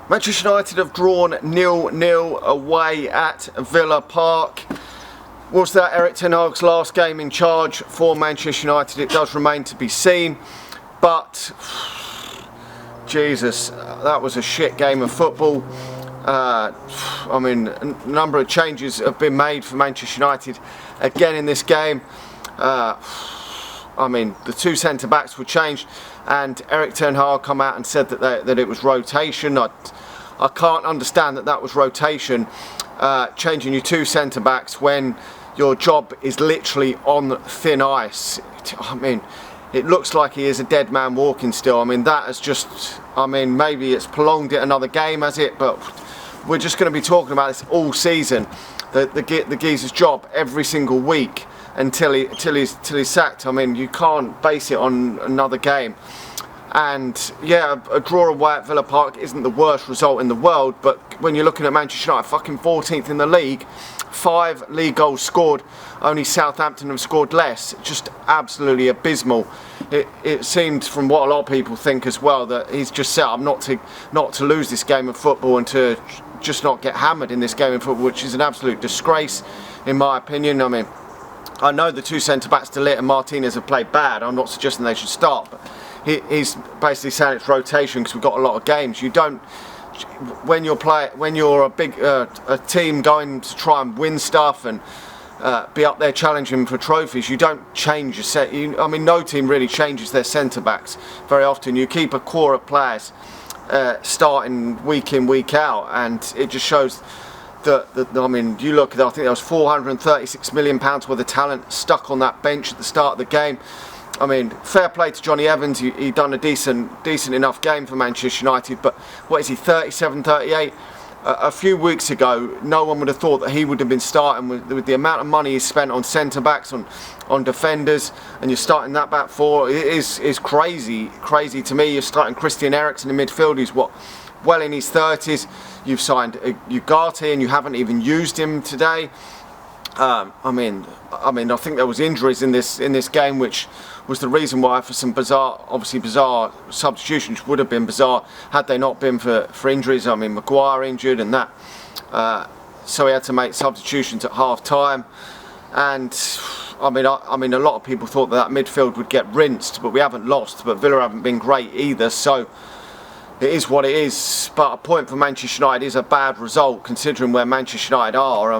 Manchester United have drawn 0-0 away at Villa Park. Was that Erik ten Hag's last game in charge for Manchester United? It does remain to be seen, but Jesus, that was a shit game of football. I mean, a number of changes have been made for Manchester United again in this game. I mean, the two centre-backs were changed, and Erik ten Hag come out and said that it was rotation. I can't understand that was rotation, changing your two centre-backs when your job is literally on thin ice. I mean, it looks like he is a dead man walking still. I mean, that has just, I mean, maybe it's prolonged it another game, has it? But we're just going to be talking about this all season. The geezer's job every single week until he's sacked. I mean, you can't base it on another game. And yeah, a draw away at Villa Park isn't the worst result in the world, but when you're looking at Manchester United, fucking 14th in the league, 5 league goals scored, only Southampton have scored less. Just absolutely abysmal. It seemed, from what a lot of people think as well, that he's just set up not to lose this game of football and to just not get hammered in this game of football, which is an absolute disgrace in my opinion. I mean, I know the two centre-backs, De Ligt and Martinez, have played bad. I'm not suggesting they should start, but he's basically saying it's rotation because we've got a lot of games. You don't, when you're a big a team going to try and win stuff and be up there challenging for trophies, you don't change your set. I mean, no team really changes their centre-backs very often. You keep a core of players starting week in, week out, and it just shows that I mean, you look at, I think there was £436 million worth of talent stuck on that bench at the start of the game. I mean, fair play to Johnny Evans. He done a decent enough game for Manchester United, but what is he, 37, 38? A few weeks ago, no one would have thought that he would have been starting with the amount of money he's spent on centre-backs, on defenders, and you're starting that back four. It is crazy to me. You're starting Christian Eriksen in midfield, who's well in his 30s. You've signed Ugarte and you haven't even used him today. I mean, I think there was injuries in this game, which was the reason why, for some bizarre substitutions, would have been bizarre had they not been for injuries. I mean, Maguire injured and that, so he had to make substitutions at half time. And I mean, a lot of people thought that midfield would get rinsed, but we haven't lost. But Villa haven't been great either, so it is what it is. But a point for Manchester United is a bad result considering where Manchester United are. I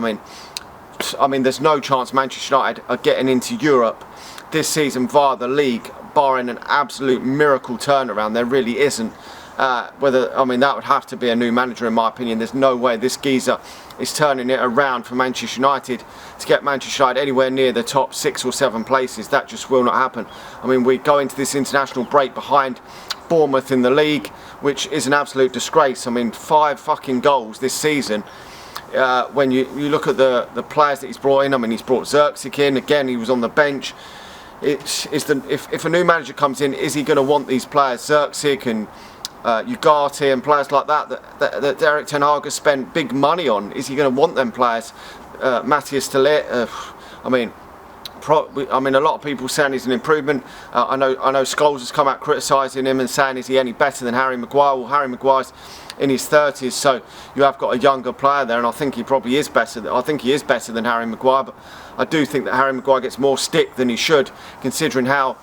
mean, there's no chance Manchester United are getting into Europe this season via the league, barring an absolute miracle turnaround. There really isn't. I mean, that would have to be a new manager in my opinion. There's no way this geezer is turning it around for Manchester United to get Manchester United anywhere near the top 6 or 7 places. That just will not happen. I mean, we go into this international break behind Bournemouth in the league, which is an absolute disgrace. I mean, 5 fucking goals this season. When you look at the players that he's brought in, I mean, he's brought Zirkzee in, again he was on the bench. If a new manager comes in, is he going to want these players, Zirkzee and Ugarte and players like that Erik ten Hag has spent big money on? Is he going to want them players? Matthias de Ligt, I mean, a lot of people saying he's an improvement. I know Scholes has come out criticising him and saying, is he any better than Harry Maguire? Well, Harry Maguire's in his 30s, so you have got a younger player there, and I think he probably is better. I think he is better than Harry Maguire, but I do think that Harry Maguire gets more stick than he should, considering how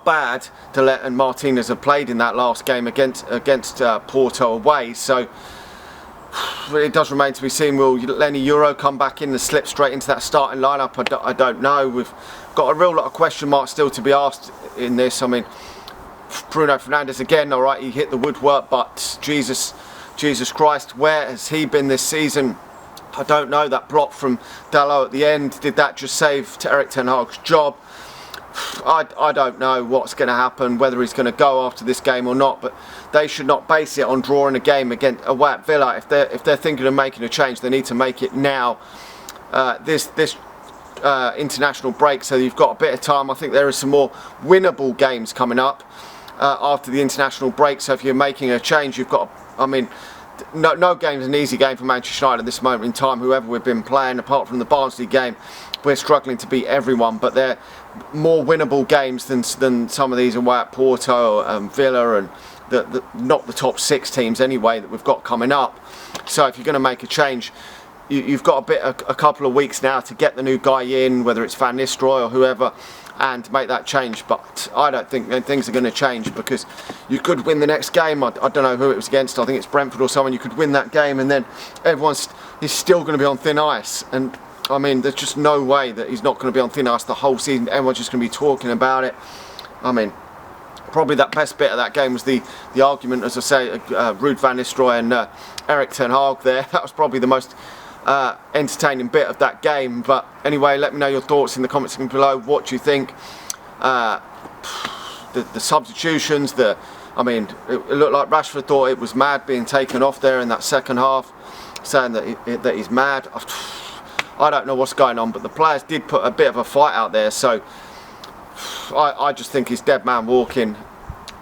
bad De Ligt and Martinez have played in that last game against Porto away. So it does remain to be seen. Will Lenny Euro come back in and slip straight into that starting lineup? I don't know. We've got a real lot of question marks still to be asked in this. I mean, Bruno Fernandes again, alright, he hit the woodwork, but Jesus Christ, where has he been this season? I don't know. That block from Dalot at the end, did that just save Erik ten Hag's job? I don't know what's going to happen, whether he's going to go after this game or not, but they should not base it on drawing a game away at Villa. If they're thinking of making a change, they need to make it now. This international break, so you've got a bit of time. I think there are some more winnable games coming up after the international break, so if you're making a change, you've got, I mean, no game's an easy game for Manchester United at this moment in time. Whoever we've been playing, apart from the Barnsley game, we're struggling to beat everyone, but they're more winnable games than some of these away at Porto and Villa and not the top 6 teams anyway that we've got coming up. So if you're going to make a change, you've got a couple of weeks now to get the new guy in, whether it's Van Nistelrooy or whoever, and make that change. But I don't think things are going to change, because you could win the next game. I don't know who it was against. I think it's Brentford or someone. You could win that game, and then everyone's still going to be on thin ice. And I mean, there's just no way that he's not going to be on thin ice the whole season. Everyone's just going to be talking about it. I mean, probably that best bit of that game was the argument, as I say, Ruud van Nistelrooy and Erik ten Hag there. That was probably the most entertaining bit of that game. But anyway, let me know your thoughts in the comments below. What do you think? The substitutions, I mean, it looked like Rashford thought it was mad being taken off there in that second half, saying that he's mad. I don't know what's going on, but the players did put a bit of a fight out there, so I just think he's dead man walking.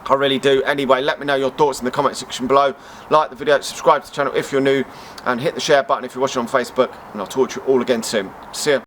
I really do. Anyway, let me know your thoughts in the comment section below. Like the video, subscribe to the channel if you're new, and hit the share button if you're watching on Facebook, and I'll talk to you all again soon. See ya.